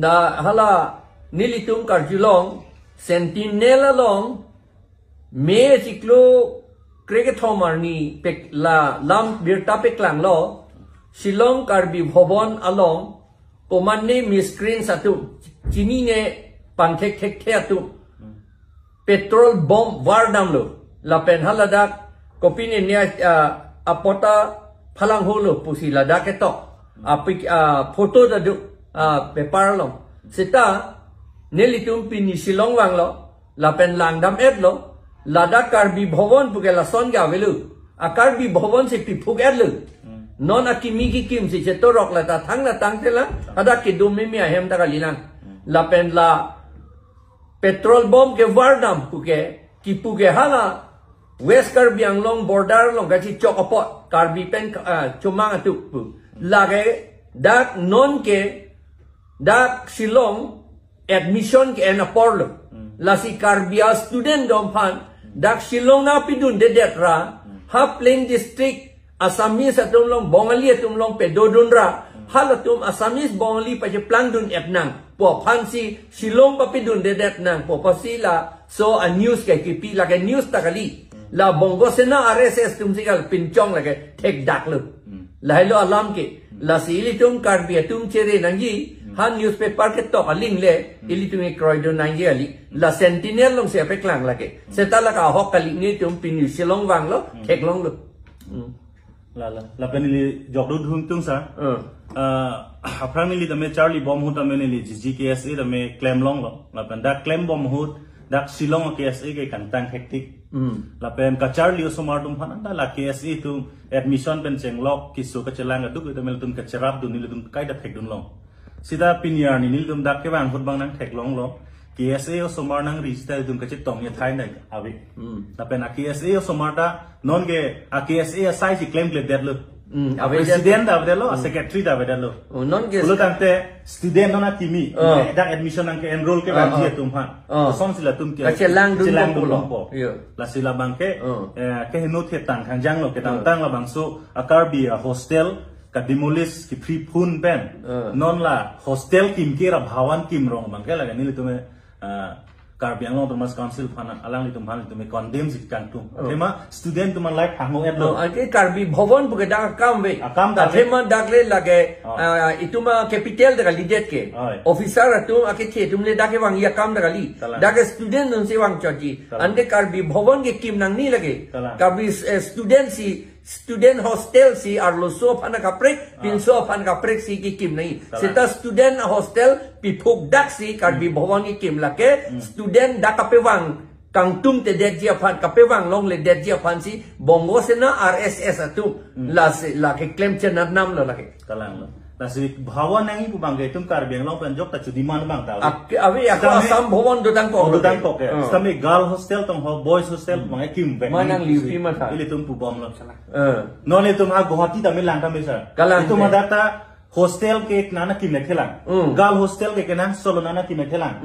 na hala nilitum karjulong sentinel along me ciklo kreket homarni pek la lam birta peklang lo Shillong karbi bhobon along pomanne miscreen satu chini ne panthek thek the tu petrol bomb wardam lo la pen haladak kopine ne apota phalang holo pusi ladak etok apik photo da du paper long sita nelitum pini Shillong wang lo la pen langdam et lo ladak karbi bhobon pugela son ga velu akarbi bhobon se pipuk et lo non akimi ki kim si cheto rok la ta thang la tang tela ada ki dum mi ahem ta kalilang la pen la petrol bomb ke wardam puke ki puke hala west karbi anglong border long gachi chok apot karbi pen chumang atu la ge dak non ke dak Shillong admission ke en apor la si karbia student dom pan dak Shillong na pidun de detra ha plain district Assamese atum long Bengali atum long pedodunra halatum Assamese Bengali pa je plandun etnang po phansi Shillong pa pidun de detnang po pasila so a news ke kipi la ke news takali la Bongosena Rss tum sigal pinchong la ke tek dak lu la hello alam ke la sili tum karbi tum chere nangi han newspaper ke to aling le ili tum kroido nangi ali la sentinel long se peklang la ke setala ka hok kali ni tum pin Shillong wang lo tek long lu la penili jok du hung tung sa aprang ni tame Charlie bom hu tame ni GKSA tame claim long lo la pen da claim bom hu dak Shillong KSA ke kan tang hektik la pen kacharli osomar tum phan da la KSA tu admission pen cheng lok kisu ka chelang adu ke tame tum kacharap du ni tum kai da thek dun long sida pinyar ni tum dak ke bang hut bang nang thek long lo KSA osomar nang register tum ka che tong ye thai nai awi la pen KSA osomar da non ke KSA sai si claim le det lo president da vedelo secretary da vedelo non ke lo tante student non akimi da admission ang ke enroll ke bang je tum phan son sila tum ke chelang dun po la sila bang ke no the tang khang jang lo ke tang tang la bang so akarbi hostel ka demolish ki free phun pen non la hostel kim ke ra bhawan kim rong bang ke la ni le tume karbi anglong Thomas Council phana alang li tumhan tume condemn sit kan tum thema student tuman like hango et lo ke karbi bhavan buke da kam ve kam da thema dakle lage ituma capital da lidet ke officer atum ake the tumle da ke wang ya kam da li da ke student nun se wang chaji ande karbi bhavan ke kim nang ni lage karbi student hostel si arlo so phana ka prek pinso phan ka prek si ki kim nahi seta student hostel pipuk dak si karbi bhavan ki kim lake student da ka pewang kang tum te det dia phan ka pewang long le det dia phan si Bongosena Rss atu la ke claim chen nam lo lake kalang lo Nasi bhawan nangi pu bangge tum karbi anglong pen jok ta chudi man bang ta avi aku asam bhavan do dang ko ke stame girl hostel tong boys hostel mang kim be manang liu ma tha ile tum pu bom lo non le tum ha Guwahati ta me lang ta me sa tum adata hostel ke nana kim le thelang girl hostel ke nan solo nana kim le thelang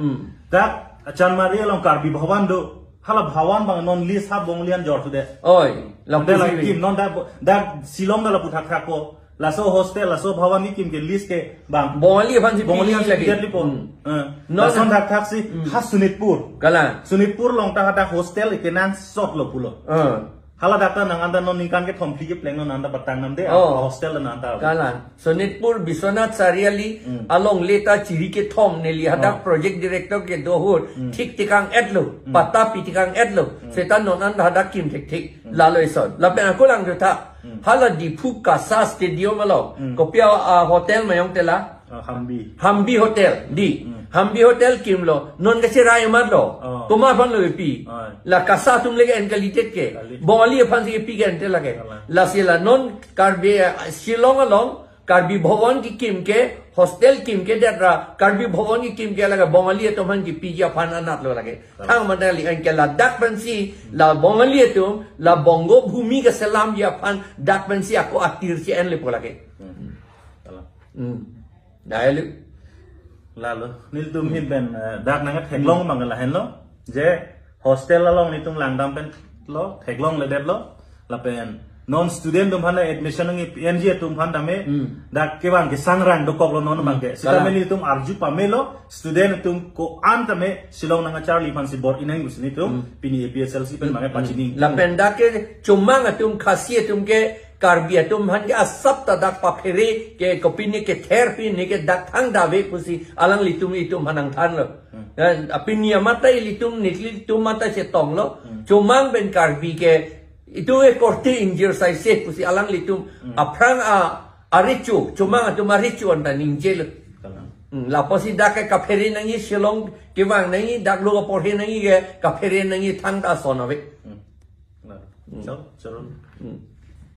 ta achan mari long karbi bhawan do hala bhawan bang non list ha bonglian jor tu de oi long de la kim non da Shillong da la puthak tha ko laso hostel laso bhawan ni kim ke list ke bang Bengali phan si Bengali lagi no son dak thak si ha Sunitpur kala Sunitpur long ta hata hostel ke nan sot lo pulo hala dakta nang anda non ningkan ke thomphli ke pleng non anda batang nam de hostel na anda kala Sunitpur Biswanath Sariali along leta chiri ke thom ne li hada project director ke dohur thik tikang etlo pata pitikang etlo setan non anda hada kim thik laloi son la pen ko lang tha hala di Phuka sa stadium alo kopia hotel mayong tela Hambi hotel di Hambi hotel kimlo non ke chirai mat lo tuma phan lo pi la kasa tum lege en qualité ke Bengali phan si pi ke ente lage la sila non karbi Shillong along karbi bhavan ki kim ke hostel kim ke datra karbi bhavan ki kim ke laga Bengali to phan ki pi ja phan anat lo lage thang madali en ke la dak phan si la Bengali to la bongo bhumi ke salam ya phan dak phan si ako atir si en le po lage dai lalu nil tum hin ben dak nang theklong mangal hen lo je hostel along ni tum langdam pen lo theklong le det lo la pen non student tum phana admission ngi PNG tum phan tame da kewan ke sangrang do kok lo non bangke sita meli tum arju pamelo student tum ko an tame Shillong nanga Charlie phan si bor inang gusni tum pini APSLC pen mangai pachini la penda ke chumang tum khasie tum ke karbia tum han ke asap ta dak pa phere ke kopini ke therapy ni ke dak thang da ve pusi alang litum hanang than lo apini mata litum nikli tum mata se tong lo chumang ben karbi ke itu korti injir sai se pusi alang litum aprang arichu chumang tum arichu anda ninjel la posi dak ka phere nangi Shillong ke wang nangi dak lo por he nangi ke ka phere nangi thang da sonave chalo